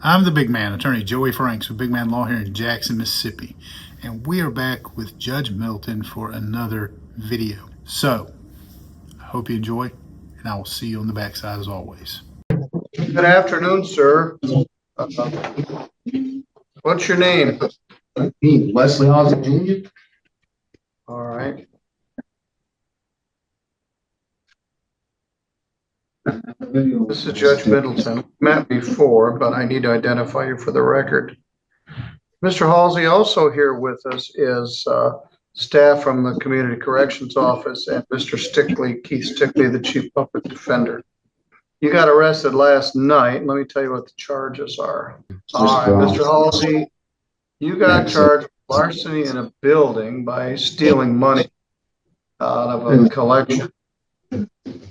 I'm the big man, attorney Joey Franks with Big Man Law here in Jackson, Mississippi. And we are back with Judge Milton for another video. So, I hope you enjoy, and I will see you on the backside as always. Good afternoon, sir. What's your name? Me, Wesley Halsey Jr. All right. This is Judge Middleton. Met before, but I need to identify you for the record. Mr. Halsey, also here with us is staff from the Community Corrections Office and Mr. Stickley, Keith Stickley, the Chief Public Defender. You got arrested last night. Let me tell you what the charges are. All right, Mr. Halsey, you got charged with larceny in a building by stealing money out of a collection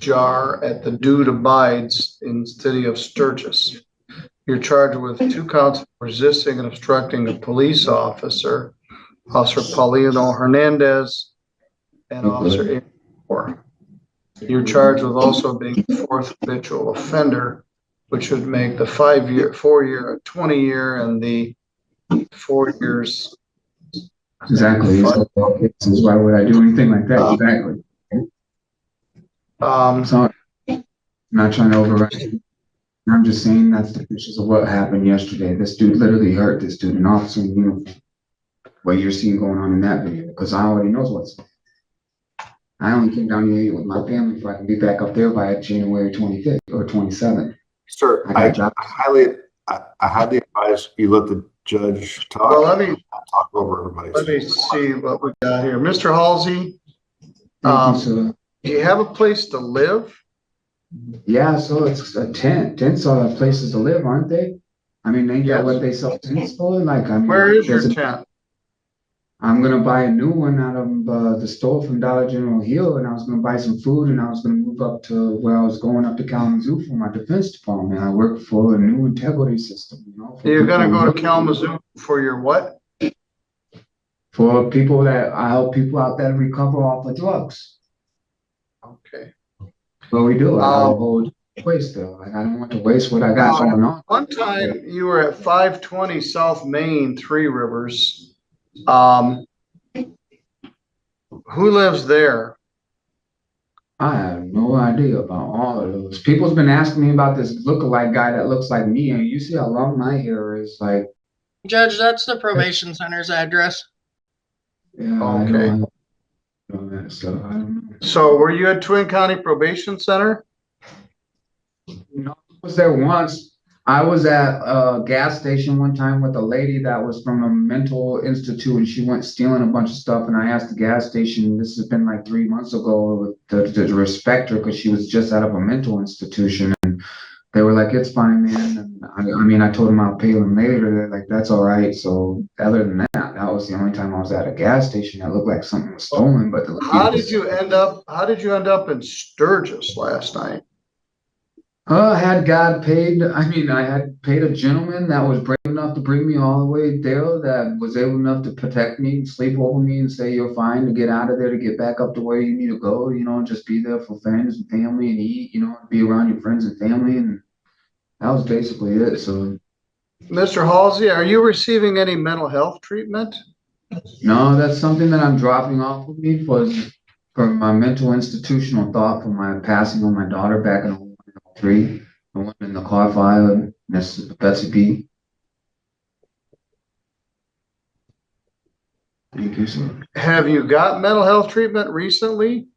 jar at the Dude Abides in the city of Sturgis. You're charged with 2 counts of resisting and obstructing a police officer, Officer Paulino Hernandez and Officer Moore. You're charged with also being the 4th habitual offender, which would make the 4-year a 20-year and the 4 years. Exactly. So why would I do anything like that? Exactly. So I'm not trying to override you. I'm just saying that's the pictures of what happened yesterday. This dude literally hurt this dude, an officer in uniform. What you're seeing going on in that video, because I already knows what's. I only came down here with my family so I can be back up there by January 25th or 27th. Sir, I highly advise you let the judge talk. Well, let me talk over everybody. Let me see what we got here. Mr. Halsey, So, do you have a place to live? yeah, so it's a tent. Tents are places to live, aren't they? I mean, ain't that what they sell tents for? Like, I mean, Where is your tent? I'm gonna buy a new one out of the store from Dollar General Hill, and I was gonna buy some food, and I was gonna move up to where I was going up to Kalamazoo for my defense department. I work for a new integrity system, you know. You're gonna go to Kalamazoo for your what? For people that I help people out that recover off of drugs. Okay. Well, we do. I got a whole waste though. Like, I don't want to waste what I got going on. One time you were at 520 South Main, Three Rivers. Who lives there? I have no idea about all of those. People's been asking me about this lookalike guy that looks like me, and you see how long my hair is. Like, Judge, that's the probation center's address. yeah, Okay. I know that stuff. I don't know. So were you at Twin County Probation Center? No, I was there once. I was at a gas station one time with a lady that was from a mental institute, and she went stealing a bunch of stuff. And I asked the gas station, this has been like 3 months ago, to respect her because she was just out of a mental institution. And they were like, it's fine, man. And I mean, I told them I'll pay them later. They're like, that's all right. So other than that, that was the only time I was at a gas station that looked like something was stolen. But How did you end up in Sturgis last night? I had God paid. I mean, I had paid a gentleman that was brave enough to bring me all the way there, that was able enough to protect me, sleep over me, and say you're fine to get out of there, to get back up to where you need to go, you know, and just be there for friends and family and eat, you know, be around your friends and family. And that was basically it. So, Mr. Halsey, are you receiving any mental health treatment? no, that's something that I'm dropping off with me for my mental institutional thought for my passing on my daughter back in 03, the one in the car fire, Miss Betsy B. Thank you, sir. Have you got mental health treatment recently?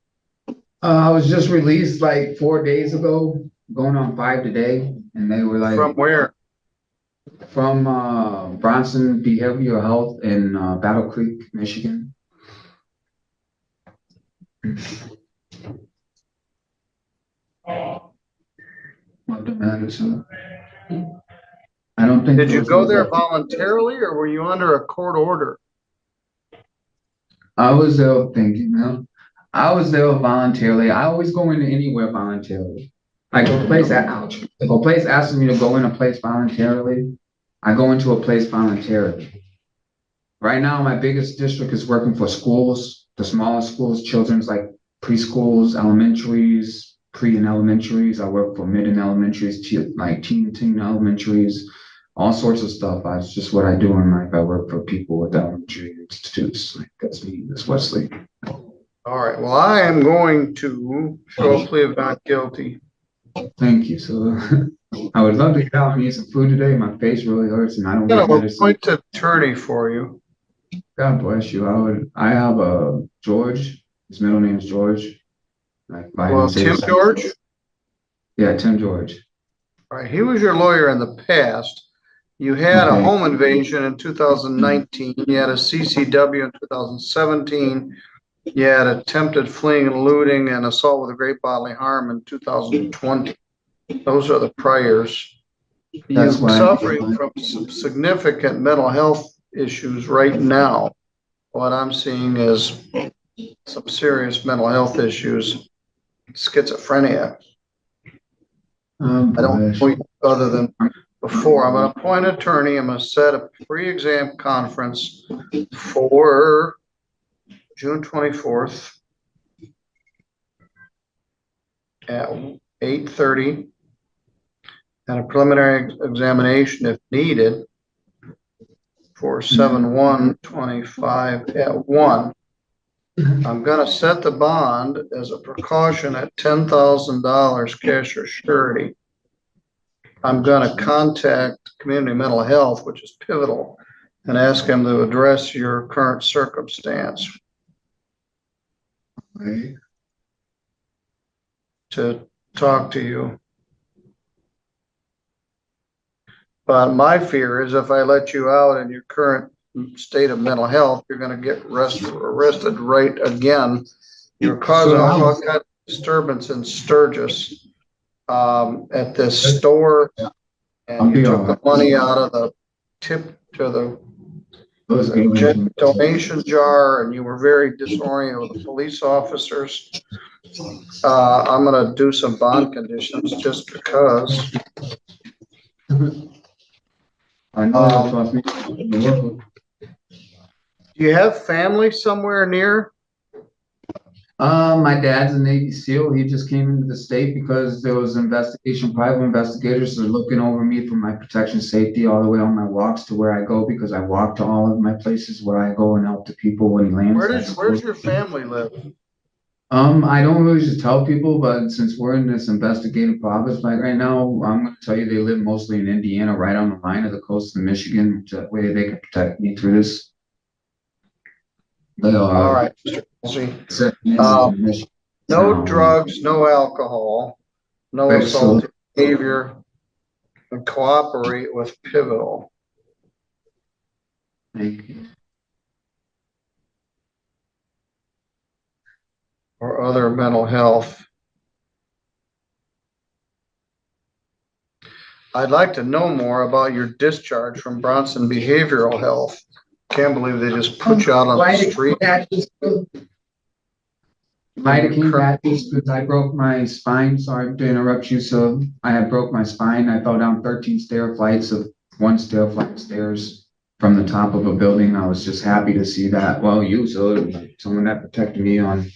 I was just released like 4 days ago, going on 5 today, and they were like, From where? From Bronson Behavioral Health in Battle Creek, Michigan. What the matter, sir? I don't think. Did you go there voluntarily, or were you under a court order? I was there thinking, no. I was there voluntarily. I always go into anywhere voluntarily. Like if a place asks me to go in a place voluntarily, I go into a place voluntarily. Right now, my biggest district is working for schools, the smallest schools, children's like preschools, elementaries, pre and elementaries. I work for mid and elementaries, like teen elementaries. all sorts of stuff. It's just what I do in life. I work for people with elementary institutes. Like that's me, that's Wesley. All right, well, I am going to show a plea of not guilty. Thank you. So I would love to get out and eat some food today. My face really hurts and I don't I'm get gonna medicine. appoint an attorney for you. God bless you. I have a George. His middle name is George. Well, Tim George? Yeah, Tim George. All right, he was your lawyer in the past. You had a home invasion in 2019. You had a CCW in 2017. You had attempted fleeing and looting and assault with a great bodily harm in 2020. Those are the priors. You're suffering from some significant mental health issues right now. What I'm seeing is some serious mental health issues, schizophrenia. I don't point other than before. I'm going to appoint an attorney. I'm going to set a pre-exam conference for June 24th at 8:30 and a preliminary examination if needed for 7/1/25 at 1. I'm going to set the bond as a precaution at $10,000 cash or surety. I'm going to contact Community Mental Health, which is pivotal, and ask them to address your current circumstance. Okay. To talk to you. But my fear is if I let you out in your current state of mental health, you're going to get arrested right again. You're causing all kind of disturbance in Sturgis at this store, and you took the money out of the tip to the donation jar, and you were very disoriented with the police officers. I'm going to do some bond conditions just because. I know. Do you have family somewhere near? My dad's a Navy SEAL. He just came into the state because there was private investigators that are looking over me for my protection, safety, all the way on my walks to where I go, because I walk to all of my places where I go and help the people when he lands. Where's your family live? I don't really just tell people, but since we're in this investigative province, like right now, I'm going to tell you they live mostly in Indiana, right on the line of the coast of Michigan. That way they can protect me through this. All right, Mr. Halsey. No drugs, no alcohol, no assaultive behavior, and cooperate with Pivotal. Thank you. Or other mental health. I'd like to know more about your discharge from Bronson Behavioral Health. Can't believe they just put you out on the street. Might have came back because I broke my spine. Sorry to interrupt you. So I had broke my spine. I fell down 13 flights of stairs from the top of a building. I was just happy to see that. Well, someone that protected me on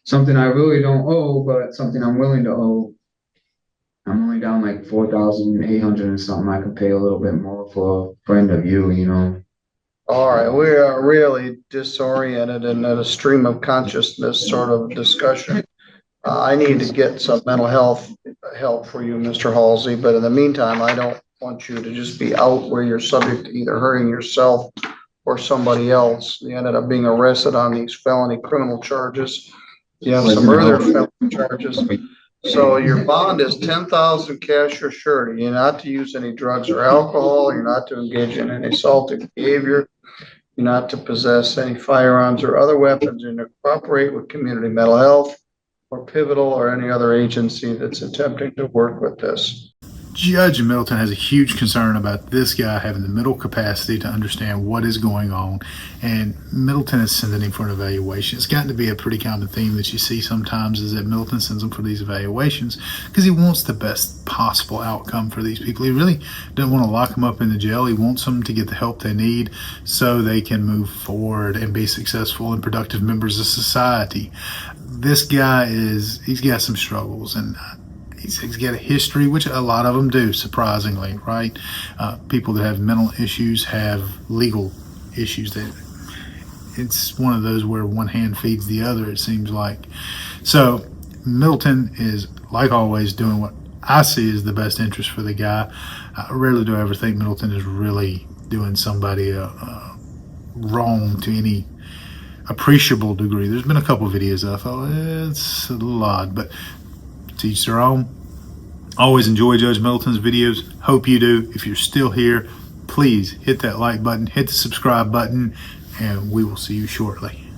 something I really don't owe, but something I'm willing to owe. I'm only down like 4,800 and something. I could pay a little bit more for a friend of you, you know. All right, we are really disoriented and at a stream of consciousness sort of discussion. I need to get some mental health help for you, Mr. Halsey, but in the meantime, I don't want you to just be out where you're subject to either hurting yourself or somebody else. You ended up being arrested on these felony criminal charges. You have some other felony charges. So your bond is 10,000 cash or surety. You're not to use any drugs or alcohol. You're not to engage in any assaultive behavior. You're not to possess any firearms or other weapons. You're to cooperate with Community Mental Health or Pivotal or any other agency that's attempting to work with this. Judge Middleton has a huge concern about this guy having the mental capacity to understand what is going on, and Middleton is sending him for an evaluation. It's gotten to be a pretty common theme that you see sometimes, is that Middleton sends him for these evaluations because he wants the best possible outcome for these people. He really doesn't want to lock them up in the jail. He wants them to get the help they need so they can move forward and be successful and productive members of society. This guy he's got some struggles, and He's got a history, which a lot of them do, surprisingly, right? People that have mental issues have legal issues. That it's one of those where one hand feeds the other, it seems like. So Middleton is, like always, doing what I see is the best interest for the guy. I rarely do I ever think Middleton is really doing somebody wrong to any appreciable degree. There's been a couple videos I thought it's a little odd, but to each their own. Always enjoy Judge Middleton's videos. Hope you do. If you're still here, please hit that like button, hit the subscribe button, and we will see you shortly.